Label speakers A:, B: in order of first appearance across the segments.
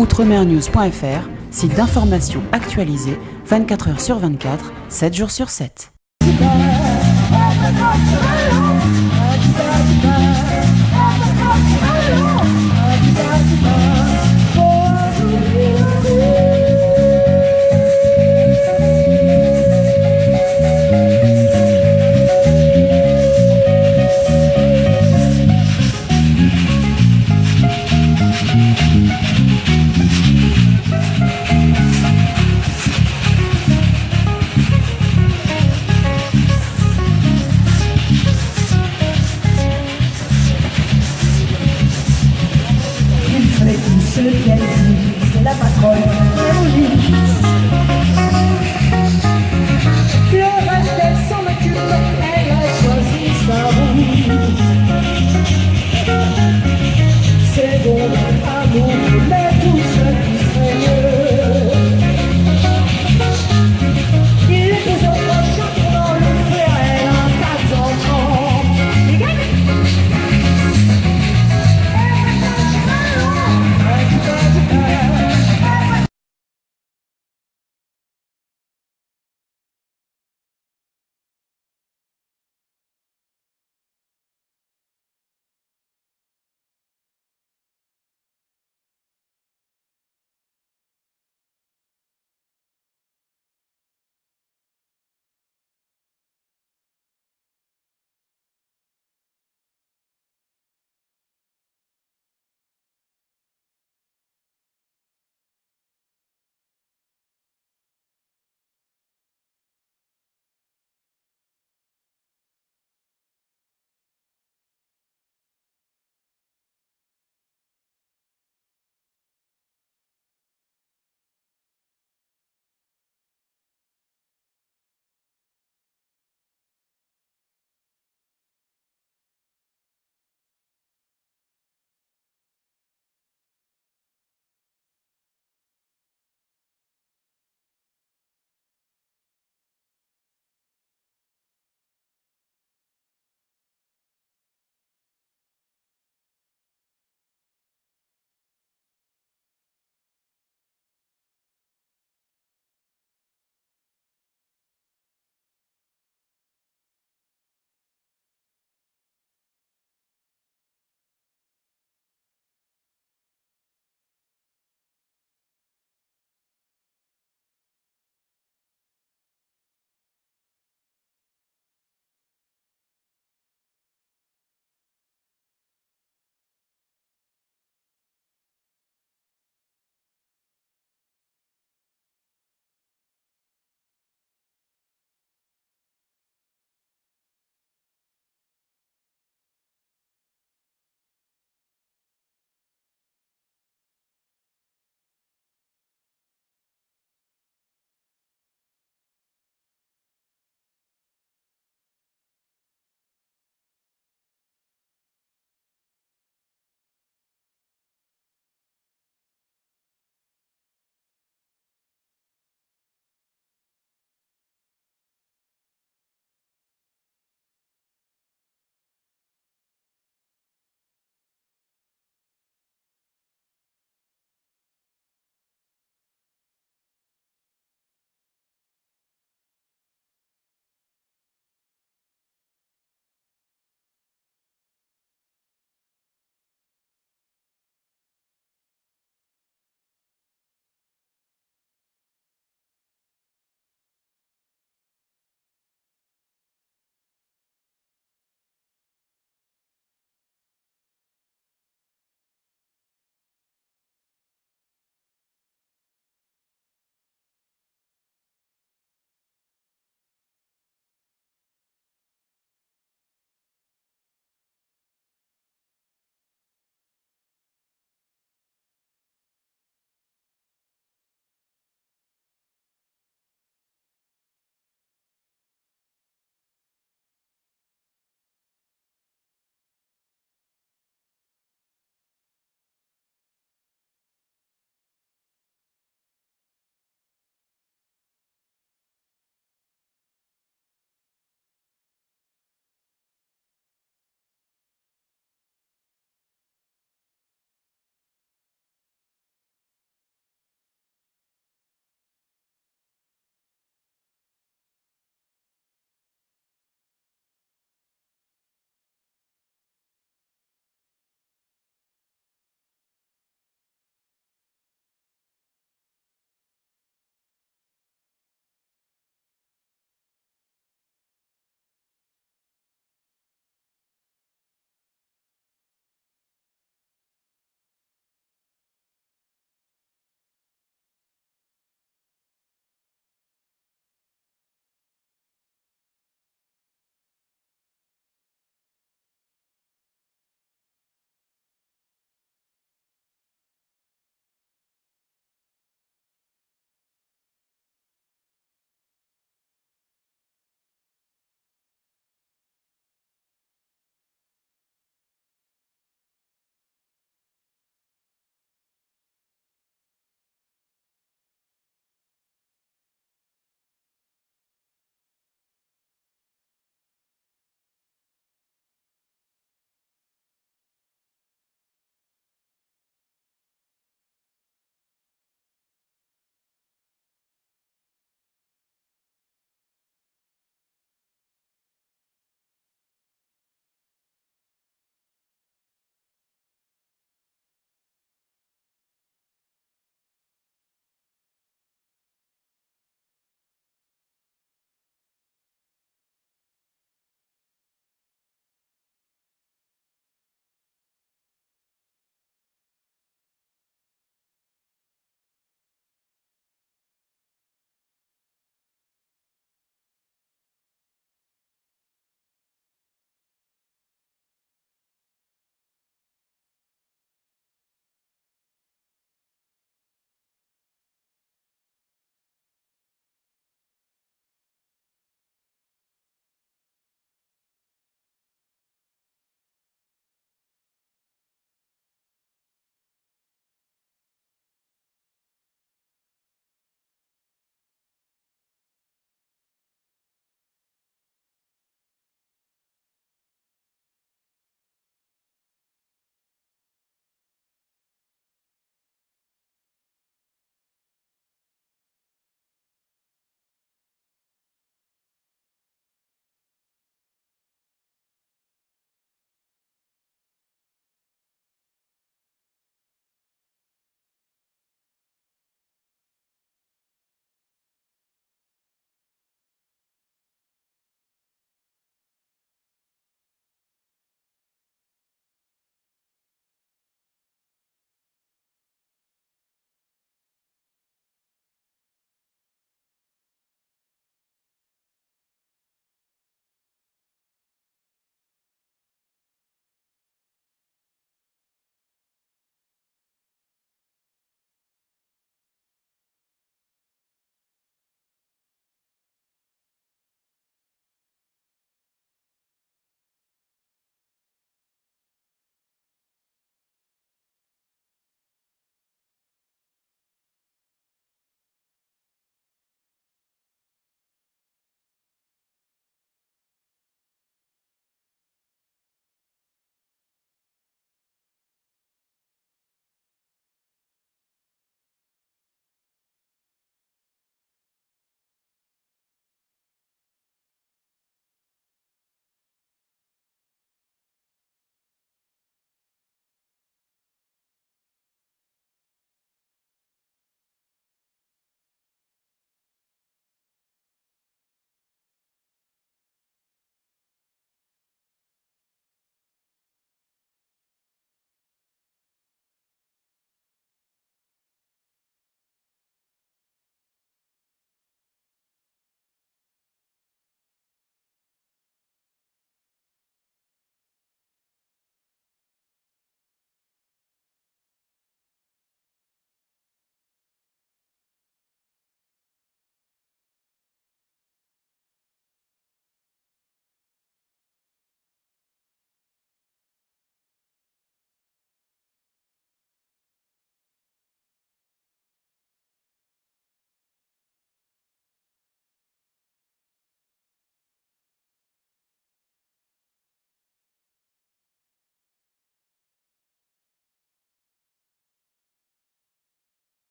A: outremernews.fr, site d'information actualisé 24 heures sur 24, 7 jours sur 7.
B: C'est la patronne, le reste elle s'en occupe, elle a choisi sa route. C'est bon, amour, mais tout ce qui serait mieux. Il est 2 heures prochain, tournant le frère, elle a 4 enfants.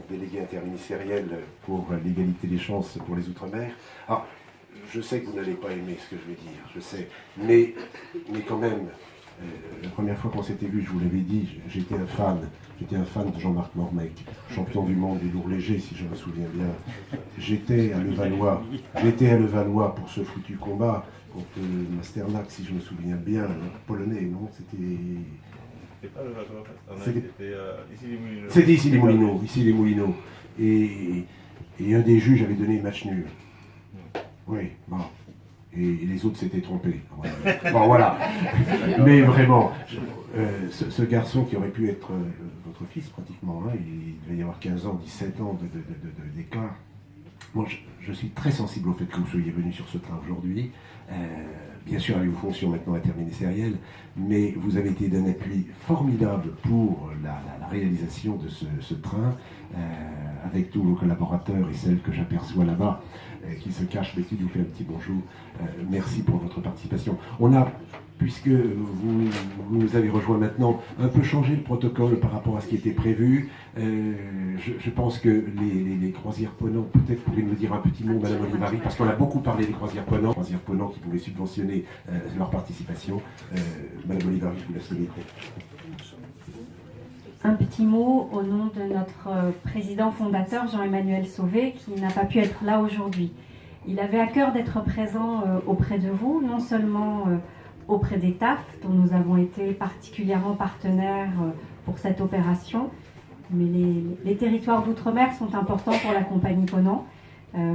C: délégué interministériel pour l'égalité des chances pour les Outre-mer. Alors, je sais que vous n'allez pas aimer ce que je vais dire, je sais, mais quand même, la première fois qu'on s'était vu, je vous l'avais dit, j'étais un fan de Jean-Marc Mormec, champion du monde des lourds légers, si je me souviens bien. J'étais à Levallois pour ce foutu combat contre Masternak, si je me souviens bien, polonais, non?
D: C'était pas le Valois,
C: c'était ici les Moulineaux. Et un des juges avait donné match nul. Oui, bon. Et les autres s'étaient trompés. Bon, voilà. Mais vraiment, ce garçon qui aurait pu être votre fils pratiquement, hein, il devait y avoir 15 ans, 17 ans d'écart. Moi, je suis très sensible au fait que vous soyez venu sur ce train aujourd'hui. Bien sûr, avec vos fonctions maintenant interministérielles, mais vous avez été d'un appui formidable pour la réalisation de ce train, avec tous vos collaborateurs et celles que j'aperçois là-bas, qui se cachent. Bétude vous fait un petit bonjour. Merci pour votre participation. On a, puisque vous nous avez rejoint maintenant, un peu changé le protocole par rapport à ce qui était prévu. Je pense que les croisières Ponant, peut-être pourraient nous dire un petit mot, Madame Olivary, parce qu'on a beaucoup parlé des croisières Ponant qui pouvaient subventionner leur participation. Madame Olivary, je vous laisse le micro.
E: Un petit mot au nom de notre président fondateur Jean-Emmanuel Sauvé, qui n'a pas pu être là aujourd'hui. Il avait à cœur d'être présent auprès de vous, non seulement auprès des TAF, dont nous avons été particulièrement partenaires pour cette opération, mais les territoires d'outre-mer sont importants pour la compagnie Ponant,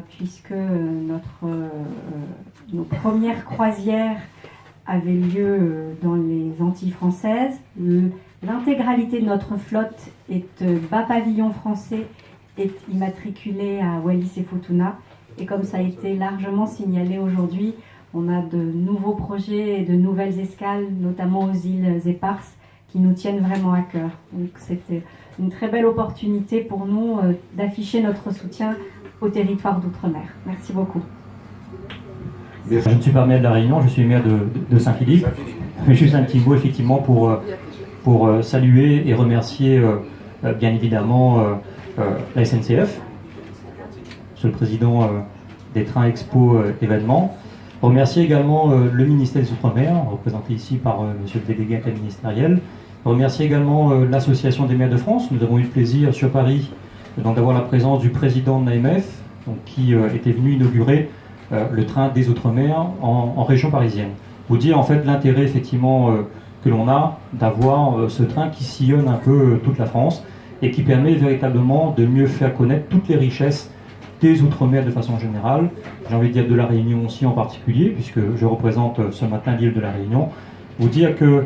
E: puisque nos premières croisières avaient lieu dans les Antilles françaises. L'intégralité de notre flotte est bas pavillon français, est immatriculée à Wallis et Futuna. Et comme ça a été largement signalé aujourd'hui, on a de nouveaux projets et de nouvelles escales, notamment aux îles Éparses, qui nous tiennent vraiment à cœur. Donc c'était une très belle opportunité pour nous d'afficher notre soutien au territoire d'outre-mer. Merci beaucoup.
F: Je ne suis pas maire de la Réunion, je suis maire de Saint-Philippe. Juste un petit mot effectivement pour saluer et remercier bien évidemment la SNCF, Monsieur le Président des Trains Expo événements. Remercier également le ministère des Outre-mer, représenté ici par Monsieur le délégué interministériel. Remercier également l'Association des maires de France. Nous avons eu le plaisir sur Paris d'avoir la présence du président de l'AMF, qui était venu inaugurer le train des Outre-mer en région parisienne. Vous dire en fait l'intérêt effectivement que l'on a d'avoir ce train qui sillonne un peu toute la France et qui permet véritablement de mieux faire connaître toutes les richesses des Outre-mer de façon générale. J'ai envie de dire de la Réunion aussi en particulier, puisque je représente ce matin l'île de la Réunion. Vous dire que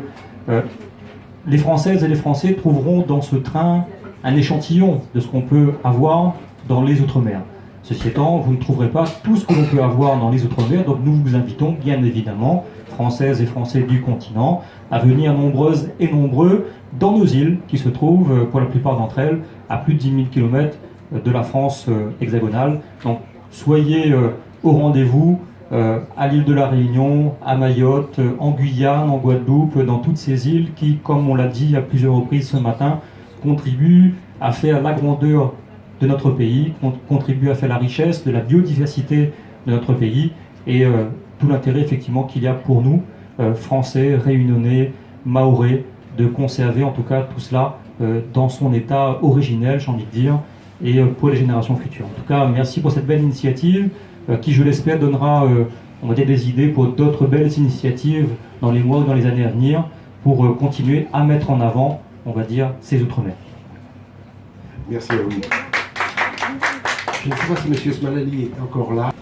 F: les Françaises et les Français trouveront dans ce train un échantillon de ce qu'on peut avoir dans les Outre-mer. Ceci étant, vous ne trouverez pas tout ce que l'on peut avoir dans les Outre-mer, donc nous vous invitons bien évidemment, Françaises et Français du continent, à venir nombreuses et nombreux dans nos îles qui se trouvent, pour la plupart d'entre elles, à plus de 10 000 km de la France hexagonale. Donc soyez au rendez-vous à l'île de la Réunion, à Mayotte, en Guyane, en Guadeloupe, dans toutes ces îles qui, comme on l'a dit à plusieurs reprises ce matin, contribuent à faire la grandeur de notre pays, contribuent à faire la richesse de la biodiversité de notre pays et tout l'intérêt effectivement qu'il y a pour nous, Français, Réunionnais, Mahorais, de conserver en tout cas tout cela dans son état originel, j'ai envie de dire, et pour les générations futures. En tout cas, merci pour cette belle initiative qui, je l'espère, donnera on va dire des idées pour d'autres belles initiatives dans les mois ou dans les années à venir pour continuer à mettre en avant, on va dire, ces Outre-mer.
C: Merci à vous. Je ne sais pas si M. Smalali est encore là.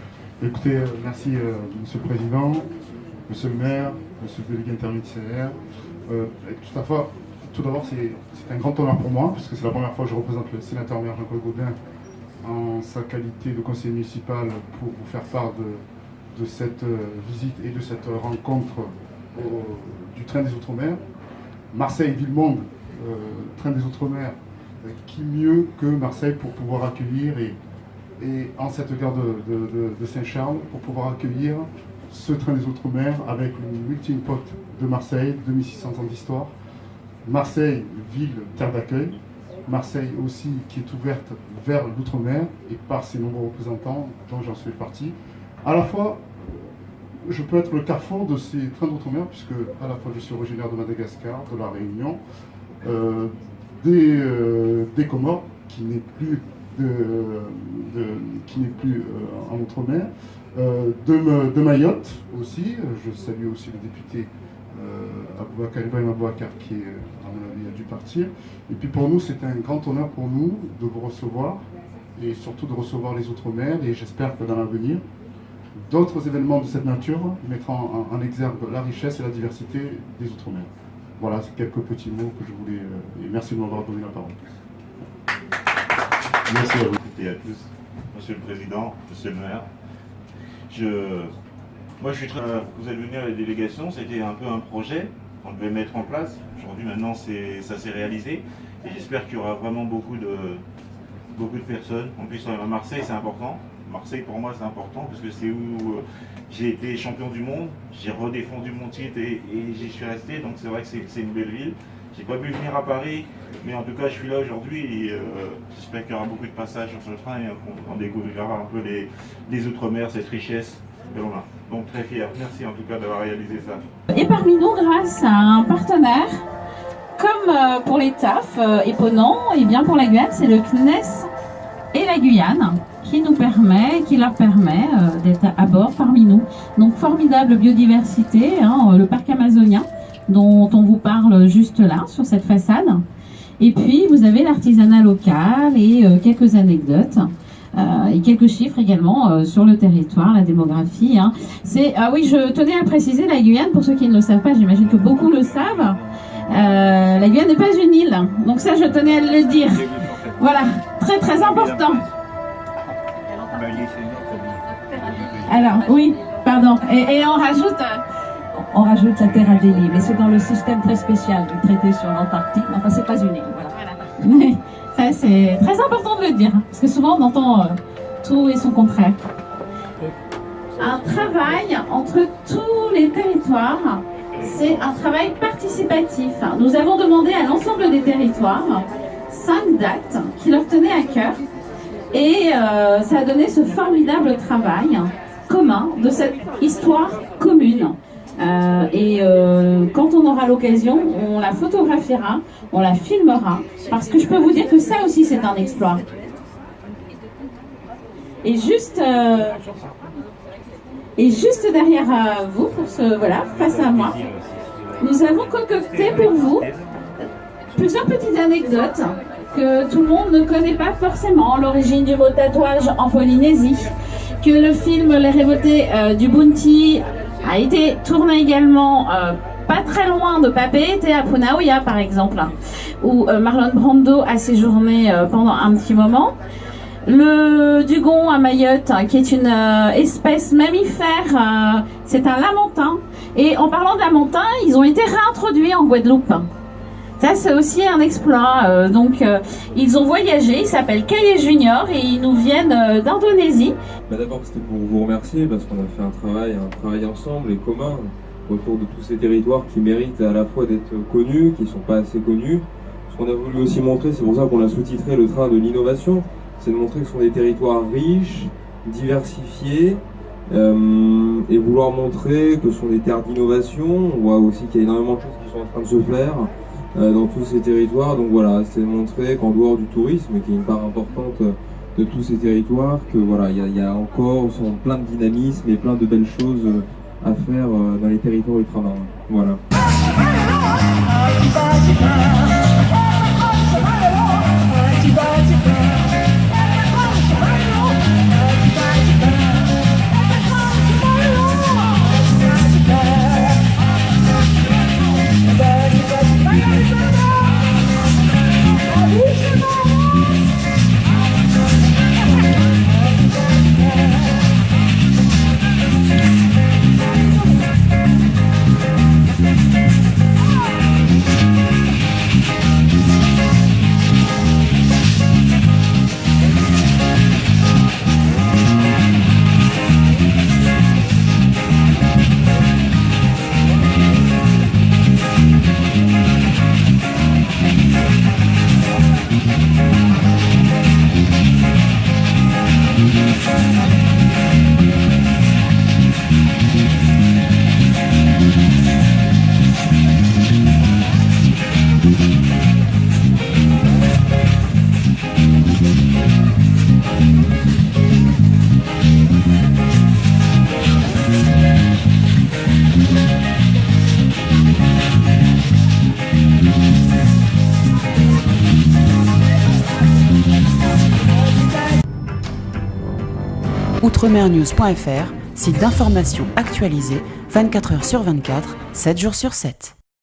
G: Écoutez, merci Monsieur le Président, Monsieur le maire, Monsieur le délégué interministériel. Tout d'abord, c'est un grand honneur pour moi, parce que c'est la première fois que je représente le sénateur-maire Jean-Claude Gaudin en sa qualité de conseiller municipal pour vous faire part de cette visite et de cette rencontre du train des Outre-mer. Marseille-Ville-Monde, train des Outre-mer, qui mieux que Marseille pour pouvoir accueillir et en cette gare de Saint-Charles pour pouvoir accueillir ce train des Outre-mer avec le melting pot de Marseille, 2600 ans d'histoire. Marseille, ville, terre d'accueil, Marseille aussi qui est ouverte vers l'outre-mer et par ses nombreux représentants dont j'en fais partie. À la fois, je peux être le carrefour de ces trains d'outre-mer puisque à la fois je suis originaire de Madagascar, de la Réunion, des Comores qui n'est plus en outre-mer, de Mayotte aussi. Je salue aussi le député Ibrahim Abouakar qui à mon avis a dû partir. Et puis pour nous c'est un grand honneur pour nous de vous recevoir et surtout de recevoir les outre-mer, et j'espère que dans l'avenir d'autres événements de cette nature mettront en exergue la richesse et la diversité des outre-mer. Voilà, c'est quelques petits mots que je voulais et merci de m'avoir donné la parole.
D: Merci à vous et à tous. Monsieur le Président, Monsieur le maire. Moi, je suis très... Vous êtes venu à la délégation, c'était un peu un projet qu'on devait mettre en place. Aujourd'hui, maintenant, ça s'est réalisé. Et j'espère qu'il y aura vraiment beaucoup de personnes. En plus, à Marseille, c'est important. Marseille, pour moi, c'est important parce que c'est où j'ai été champion du monde. J'ai redéfendu mon titre et j'y suis resté. Donc, c'est vrai que c'est une belle ville. J'ai pas pu venir à Paris, mais en tout cas, je suis là aujourd'hui et j'espère qu'il y aura beaucoup de passages sur ce train et qu'on découvrira un peu les Outre-mer, cette richesse que l'on a. Donc, très fier. Merci en tout cas d'avoir réalisé ça.
H: Et parmi nous, grâce à un partenaire, comme pour les TAF et Ponant, et bien pour la Guyane, c'est le CNES et la Guyane qui leur permet d'être à bord parmi nous. Donc, formidable biodiversité, le parc amazonien, dont on vous parle juste là, sur cette façade. Et puis, vous avez l'artisanat local et quelques anecdotes. Et quelques chiffres également sur le territoire, la démographie. Ah oui, je tenais à préciser, la Guyane, pour ceux qui ne le savent pas, j'imagine que beaucoup le savent, la Guyane n'est pas une île. Donc ça, je tenais à le dire. Voilà, très très important. Alors, oui, pardon. Et on rajoute la terre Adélie, mais c'est dans le système très spécial du traité sur l'Antarctique. Enfin, c'est pas une île, voilà. Mais ça, c'est très important de le dire, parce que souvent on entend tout et son contraire. Un travail entre tous les territoires, c'est un travail participatif. Nous avons demandé à l'ensemble des territoires 5 dates qui leur tenaient à cœur, et ça a donné ce formidable travail commun de cette histoire commune. Quand on aura l'occasion, on la photographiera, on la filmera, parce que je peux vous dire que ça aussi c'est un exploit. Et juste derrière vous, face à moi, nous avons concocté pour vous plusieurs petites anecdotes que tout le monde ne connaît pas forcément. L'origine du mot tatouage en Polynésie, que le film Les Révoltés du Bounty a été tourné également pas très loin de Papé, était à Punaouia par exemple, où Marlon Brando a séjourné pendant un petit moment. Le dugong à Mayotte, qui est une espèce mammifère, c'est un lamantin. Et en parlant de lamantin, ils ont été réintroduits en Guadeloupe. Ça, c'est aussi un exploit. Ils ont voyagé, ils s'appellent Caillé Junior et ils nous viennent d'Indonésie.
I: D'abord, c'était pour vous remercier parce qu'on a fait un travail ensemble et commun autour de tous ces territoires qui méritent à la fois d'être connus, qui ne sont pas assez connus. Ce qu'on a voulu aussi montrer, c'est pour ça qu'on a sous-titré le train de l'innovation, c'est de montrer que ce sont des territoires riches, diversifiés, et vouloir montrer que ce sont des terres d'innovation. On voit aussi qu'il y a énormément de choses qui sont en train de se faire dans tous ces territoires. Donc voilà, c'est de montrer qu'en dehors du tourisme, qui est une part importante de tous ces territoires, que voilà, il y a encore plein de dynamisme et plein de belles choses à faire dans les territoires ultramarins. Voilà.
A: outremernews.fr, site d'information actualisé 24 h sur 24, 7 jours sur 7.